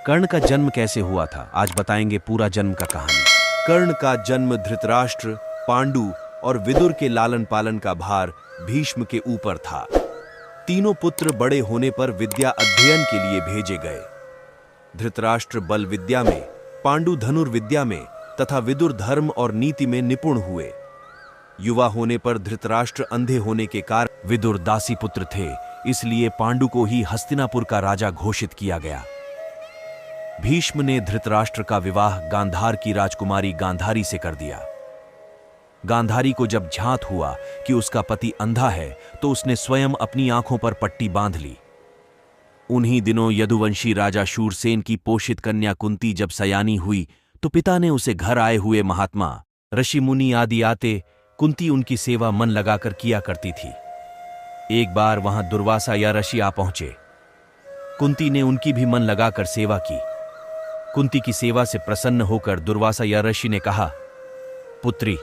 कर्ण का जन्म कैसे हुआ था, आज बताएंगे पूरा जन्म का कहानी। कर्ण का जन्म धृतराष्ट्र, पांडु और विदुर के लालन पालन का भार भीष्म के ऊपर था। तीनों पुत्र बड़े होने पर विद्या अध्ययन के लिए भेजे गए। धृतराष्ट्र बल विद्या में, पांडु धनुर्विद्या में तथा विदुर धर्म और नीति में निपुण हुए। युवा होने पर धृतराष्ट्र अंधे होने के कारण विदुर दासी पुत्र थे, इसलिए पांडु को ही हस्तिनापुर का राजा घोषित किया गया। भीष्म ने धृतराष्ट्र का विवाह गांधार की राजकुमारी गांधारी से कर दिया। गांधारी को जब झांत हुआ कि उसका पति अंधा है तो उसने स्वयं अपनी आंखों पर पट्टी बांध ली। उन्हीं दिनों यदुवंशी राजा शूरसेन की पोषित कन्या कुंती जब सयानी हुई तो पिता ने उसे घर आए हुए महात्मा ऋषि मुनि आदि आते, कुंती उनकी सेवा मन लगाकर किया करती थी। एक बार वहां दुर्वासा या ऋषि आ पहुंचे। कुंती ने उनकी भी मन लगाकर सेवा की। कुंती की सेवा से प्रसन्न होकर दुर्वासा या ऋषि ने कहा, पुत्री,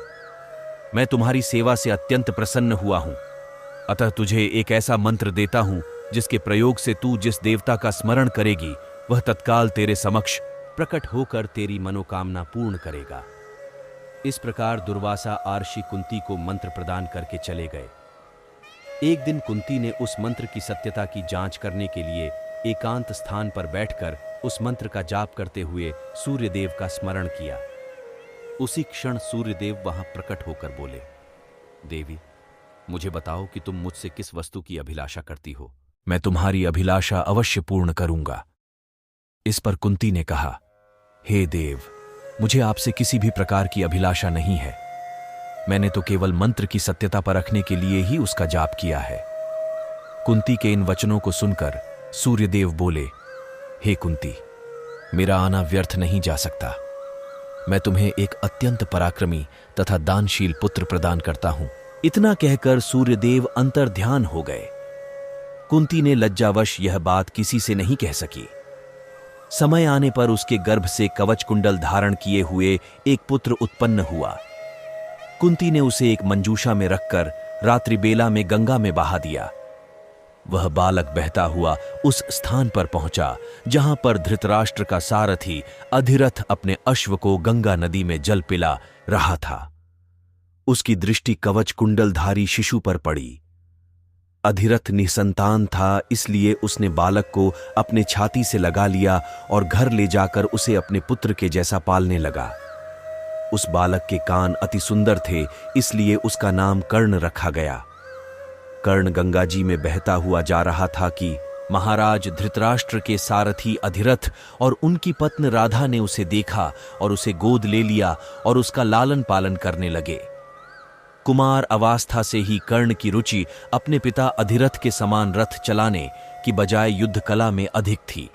मैं तुम्हारी सेवा से अत्यंत प्रसन्न हुआ हूं, अतः तुझे एक ऐसा मंत्र देता हूं जिसके प्रयोग से तू जिस देवता का स्मरण करेगी वह तत्काल तेरे समक्ष प्रकट होकर तेरी मनोकामना पूर्ण करेगा। इस प्रकार दुर्वासा आर्षि कुंती को मंत्र प्रदान करके चले गए। एक दिन कुंती ने उस मंत्र की सत्यता की जांच करने के लिए एकांत स्थान पर बैठकर उस मंत्र का जाप करते हुए सूर्यदेव का स्मरण किया। उसी क्षण सूर्यदेव वहां प्रकट होकर बोले, देवी, मुझे बताओ कि तुम मुझसे किस वस्तु की अभिलाषा करती हो। मैं तुम्हारी अभिलाषा अवश्य पूर्ण करूंगा। इस पर कुंती ने कहा, हे देव, मुझे आपसे किसी भी प्रकार की अभिलाषा नहीं है। मैंने तो केवल मंत्र की सत्यता परखने के लिए ही उसका जाप किया है। कुंती के इन वचनों को सुनकर सूर्यदेव बोले, हे कुंती, मेरा आना व्यर्थ नहीं जा सकता। मैं तुम्हें एक अत्यंत पराक्रमी तथा दानशील पुत्र प्रदान करता हूं। इतना कहकर सूर्यदेव अंतर्ध्यान हो गए। कुंती ने लज्जावश यह बात किसी से नहीं कह सकी। समय आने पर उसके गर्भ से कवच कुंडल धारण किए हुए एक पुत्र उत्पन्न हुआ। कुंती ने उसे एक मंजूषा में रखकर रात्रि बेला में गंगा में बहा दिया। वह बालक बहता हुआ उस स्थान पर पहुंचा जहां पर धृतराष्ट्र का सारथी अधिरथ अपने अश्व को गंगा नदी में जल पिला रहा था। उसकी दृष्टि कवच कुंडलधारी शिशु पर पड़ी। अधिरथ निसंतान था, इसलिए उसने बालक को अपने छाती से लगा लिया और घर ले जाकर उसे अपने पुत्र के जैसा पालने लगा। उस बालक के कान अति सुंदर थे, इसलिए उसका नाम कर्ण रखा गया। कर्ण गंगा जी में बहता हुआ जा रहा था कि महाराज धृतराष्ट्र के सारथी अधिरथ और उनकी पत्नी राधा ने उसे देखा और उसे गोद ले लिया और उसका लालन पालन करने लगे। कुमार अवस्था से ही कर्ण की रुचि अपने पिता अधिरथ के समान रथ चलाने की बजाय युद्ध कला में अधिक थी।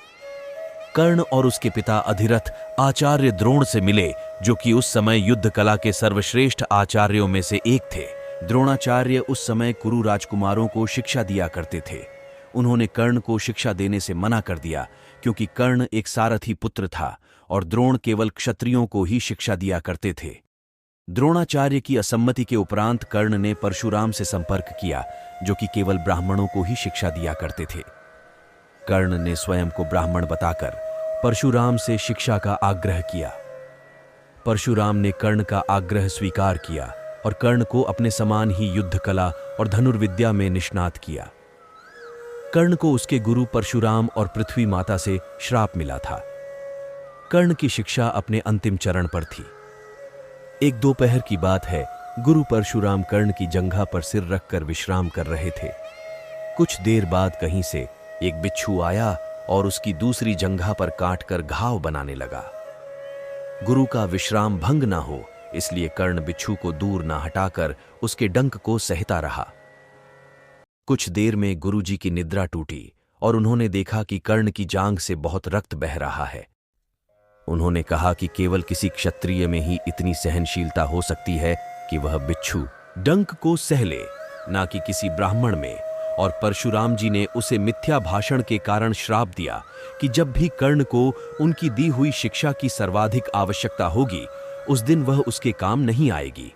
कर्ण और उसके पिता अधिरथ आचार्य द्रोण से मिले, जो कि उस समय युद्ध कला के सर्वश्रेष्ठ आचार्यों में से एक थे। द्रोणाचार्य उस समय कुरु राजकुमारों को शिक्षा दिया करते थे। उन्होंने कर्ण को शिक्षा देने से मना कर दिया, क्योंकि कर्ण एक सारथी पुत्र था और द्रोण केवल क्षत्रियों को ही शिक्षा दिया करते थे। द्रोणाचार्य की असम्मति के उपरांत कर्ण ने परशुराम से संपर्क किया, जो कि केवल ब्राह्मणों को ही शिक्षा दिया करते थे। कर्ण ने स्वयं को ब्राह्मण बताकर परशुराम से शिक्षा का आग्रह किया। परशुराम ने कर्ण का आग्रह स्वीकार किया और कर्ण को अपने समान ही युद्ध कला और धनुर्विद्या में निष्णात किया। कर्ण को उसके गुरु परशुराम और पृथ्वी माता से श्राप मिला था। कर्ण की शिक्षा अपने अंतिम चरण पर थी। एक दोपहर की बात है, गुरु परशुराम कर्ण की जंघा पर सिर रखकर विश्राम कर रहे थे। कुछ देर बाद कहीं से एक बिच्छू आया और उसकी दूसरी जंघा पर काटकर घाव बनाने लगा। गुरु का विश्राम भंग ना हो, इसलिए कर्ण बिच्छू को दूर ना हटाकर उसके डंक को सहता रहा। कुछ देर में गुरुजी की निद्रा टूटी और उन्होंने देखा कि कर्ण की जांघ से बहुत रक्त बह रहा है। उन्होंने कहा कि केवल किसी क्षत्रिय में ही इतनी सहनशीलता हो सकती है कि वह बिच्छू डंक को सह ले, ना कि किसी ब्राह्मण में। और परशुराम जी ने उसे मिथ्या भाषण के कारण श्राप दिया कि जब भी कर्ण को उनकी दी हुई शिक्षा की सर्वाधिक आवश्यकता होगी, उस दिन वह उसके काम नहीं आएगी।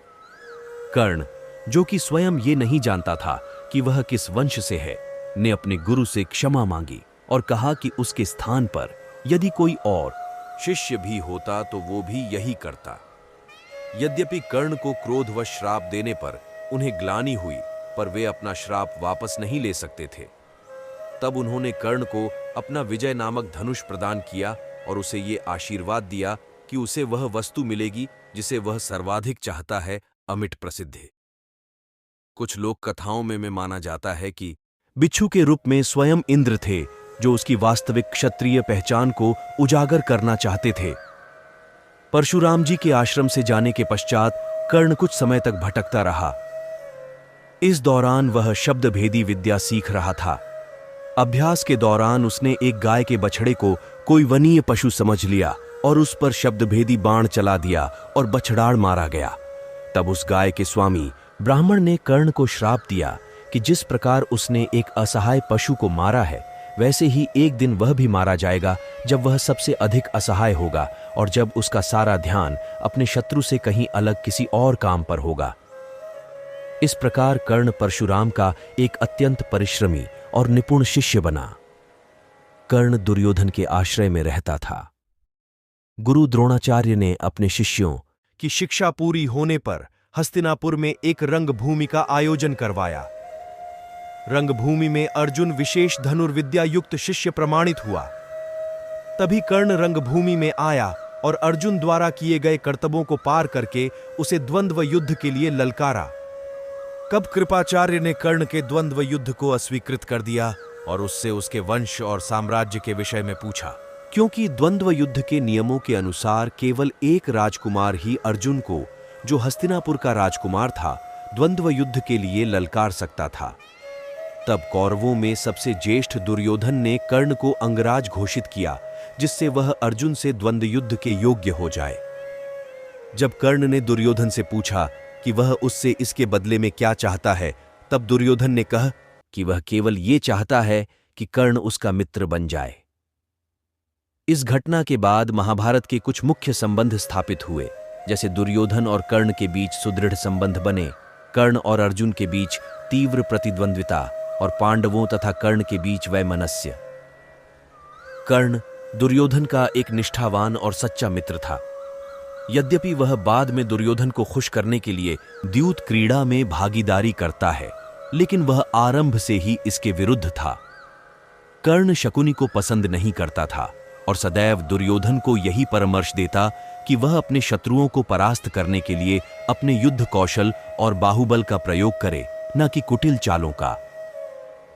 कर्ण, जो कि स्वयं ये नहीं जानता था कि वह किस वंश से है, ने अपने गुरु से क्षमा मांगी और कहा कि उसके स्थान पर यदि कोई और शिष्य भी होता तो वो भी यही करता। यद्यपि कर्ण को क्रोधवश श्राप देने पर उन्हें ग्लानि हुई, पर वे अपना श्राप वापस नहीं ले सकते थे। तब उन्होंने कर्ण को अपना विजय नामक धनुष प्रदान किया और उसे ये आशीर्वाद दिया कि उसे वह वस्तु मिलेगी जिसे वह सर्वाधिक चाहता है, अमिट प्रसिद्धि। कुछ लोक कथाओं में माना जाता है कि बिच्छू के रूप में स्वयं इंद्र थे, जो उसकी वास्तविक क्षत्रिय पहचान को उजागर करना चाहते थे। परशुराम जी के आश्रम से जाने के पश्चात कर्ण कुछ समय तक भटकता रहा। इस दौरान वह शब्दभेदी विद्या सीख रहा था। अभ्यास के दौरान उसने एक गाय के बछड़े को कोई वनीय पशु समझ लिया और उस पर शब्दभेदी बाण चला दिया और बछड़ाड़ मारा गया। तब उस गाय के स्वामी ब्राह्मण ने कर्ण को श्राप दिया कि जिस प्रकार उसने एक असहाय पशु को मारा है, वैसे ही एक दिन वह भी मारा जाएगा, जब वह सबसे अधिक असहाय होगा और जब उसका सारा ध्यान अपने शत्रु से कहीं अलग किसी और काम पर होगा। इस प्रकार कर्ण परशुराम का एक अत्यंत परिश्रमी और निपुण शिष्य बना। कर्ण दुर्योधन के आश्रय में रहता था। गुरु द्रोणाचार्य ने अपने शिष्यों की शिक्षा पूरी होने पर हस्तिनापुर में एक रंगभूमि का आयोजन करवाया। रंगभूमि में अर्जुन विशेष धनुर्विद्या युक्त शिष्य प्रमाणित हुआ। तभी कर्ण रंगभूमि में आया और अर्जुन द्वारा किए गए कर्तव्यों को पार करके उसे द्वंद्व युद्ध के लिए ललकारा। कब कृपाचार्य ने कर्ण के द्वंद्व युद्ध को अस्वीकृत कर दिया और उससे उसके वंश और साम्राज्य के विषय में पूछा, क्योंकि द्वंद्व युद्ध के नियमों के अनुसार केवल एक राजकुमार ही अर्जुन को, जो हस्तिनापुर का राजकुमार था, द्वंद्व युद्ध के लिए ललकार सकता था। तब कौरवों में सबसे ज्येष्ठ दुर्योधन ने कर्ण को अंगराज घोषित किया, जिससे वह अर्जुन से द्वंद्व युद्ध के योग्य हो जाए। जब कर्ण ने दुर्योधन से पूछा कि वह उससे इसके बदले में क्या चाहता है, तब दुर्योधन ने कहा कि वह केवल ये चाहता है कि कर्ण उसका मित्र बन जाए। इस घटना के बाद महाभारत के कुछ मुख्य संबंध स्थापित हुए, जैसे दुर्योधन और कर्ण के बीच सुदृढ़ संबंध बने, कर्ण और अर्जुन के बीच तीव्र प्रतिद्वंद्विता और पांडवों तथा कर्ण के बीच वैमनस्य। कर्ण दुर्योधन का एक निष्ठावान और सच्चा मित्र था। यद्यपि वह बाद में दुर्योधन को खुश करने के लिए द्यूत क्रीड़ा में भागीदारी करता है, लेकिन वह आरंभ से ही इसके विरुद्ध था। कर्ण शकुनी को पसंद नहीं करता था और सदैव दुर्योधन को यही परामर्श देता कि वह अपने शत्रुओं को परास्त करने के लिए अपने युद्ध कौशल और बाहुबल का प्रयोग करे, न कि कुटिल चालों का।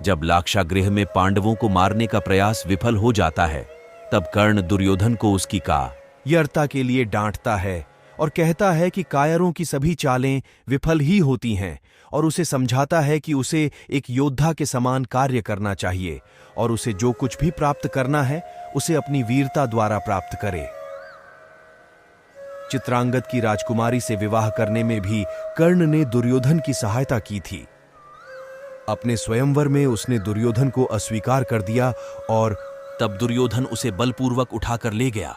जब लाक्षागृह में पांडवों को मारने का प्रयास विफल हो जाता है, तब कर्ण दुर्योधन को उसकी कायरता के लिए डांटता है और कहता है कि कायरों की सभी चालें विफल ही होती हैं, और उसे समझाता है कि उसे एक योद्धा के समान कार्य करना चाहिए और उसे जो कुछ भी प्राप्त करना है उसे अपनी वीरता द्वारा प्राप्त करे। चित्रांगद की राजकुमारी से विवाह करने में भी कर्ण ने दुर्योधन की सहायता की थी। अपने स्वयंवर में उसने दुर्योधन को अस्वीकार कर दिया और तब दुर्योधन उसे बलपूर्वक उठाकर ले गया।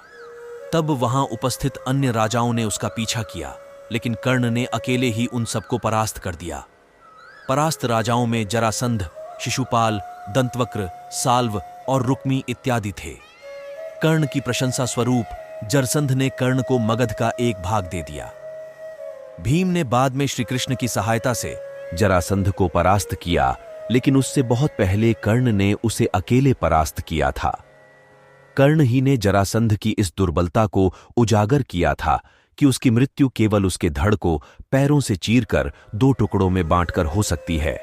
तब वहां उपस्थित अन्य राजाओं ने उसका पीछा किया, लेकिन कर्ण ने अकेले ही उन सबको परास्त कर दिया। परास्त राजाओं में जरासंध, शिशुपाल, दंतवक्र, साल्व और रुक्मी इत्यादि थे। कर्ण की प्रशंसा स्वरूप जरसंध ने कर्ण को मगध का एक भाग दे दिया। भीम ने बाद में श्रीकृष्ण की सहायता से जरासंध को परास्त किया, लेकिन उससे बहुत पहले कर्ण ने उसे अकेले परास्त किया था। कर्ण ही ने जरासंध की इस दुर्बलता को उजागर किया था कि उसकी मृत्यु केवल उसके धड़ को पैरों से चीरकर 2 टुकड़ों में बांटकर हो सकती है।